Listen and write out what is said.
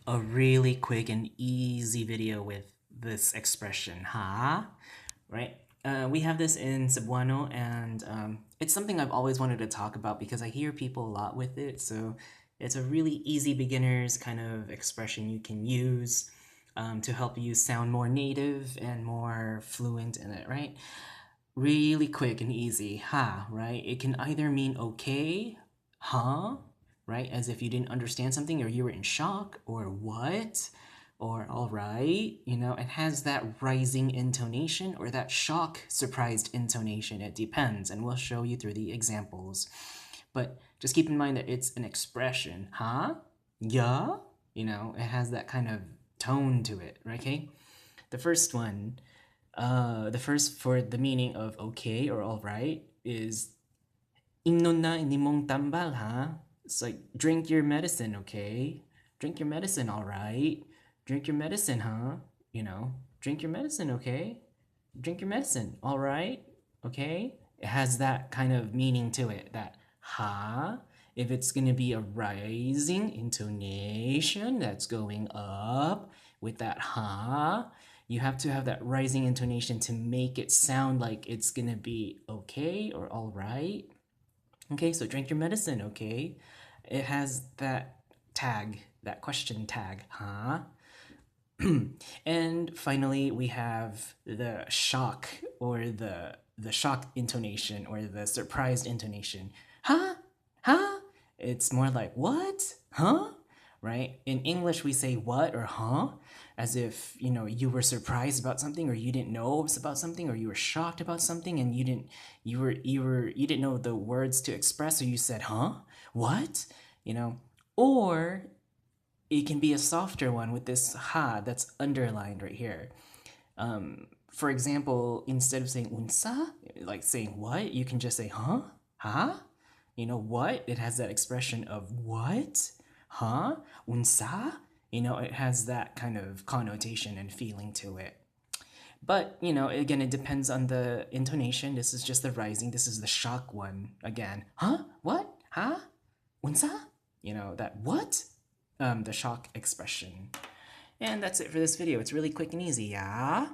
a really quick and easy video with this expression, ha, right? We have this in Cebuano, and it's something I've always wanted to talk about because I hear people a lot with it. So it's a really easy beginner's kind of expression you can use to help you sound more native and more fluent in it, right? Really quick and easy, ha, right? It can either mean okay, huh, right? As if you didn't understand something or you were in shock, or what, or all right. It has that rising intonation or that shock surprised intonation. It depends, and we'll show you through the examples. But just keep in mind that it's an expression, huh? Yeah? It has that kind of tone to it, right? Okay? The first one, the first for the meaning of okay or all right is Inom na inimong tambal, ha? It's like, drink your medicine, okay? Drink your medicine, all right? Drink your medicine, huh? Drink your medicine, okay? Drink your medicine, all right? Okay? It has that kind of meaning to it, that ha. If it's going to be a rising intonation that's going up with that ha, you have to have that rising intonation to make it sound like it's going to be okay or all right. Okay, so drink your medicine, okay? It has that tag, that question tag, huh? And finally, we have the shock or the shock intonation or the surprised intonation. Huh? Huh? It's more like what? Huh? Right? In English, we say what or huh, as if you were surprised about something, or you didn't know about something, or you were shocked about something, and you didn't know the words to express, so you said huh, what, or it can be a softer one with this ha that's underlined right here. For example, instead of saying unsa, like saying what, you can just say huh, huh. What? It has that expression of what, huh, unsa. It has that kind of connotation and feeling to it. But, again, it depends on the intonation. This is just the rising. This is the shock one. Again, huh? What? Huh? Unsa? That what? The shock expression. And that's it for this video. It's really quick and easy, yeah?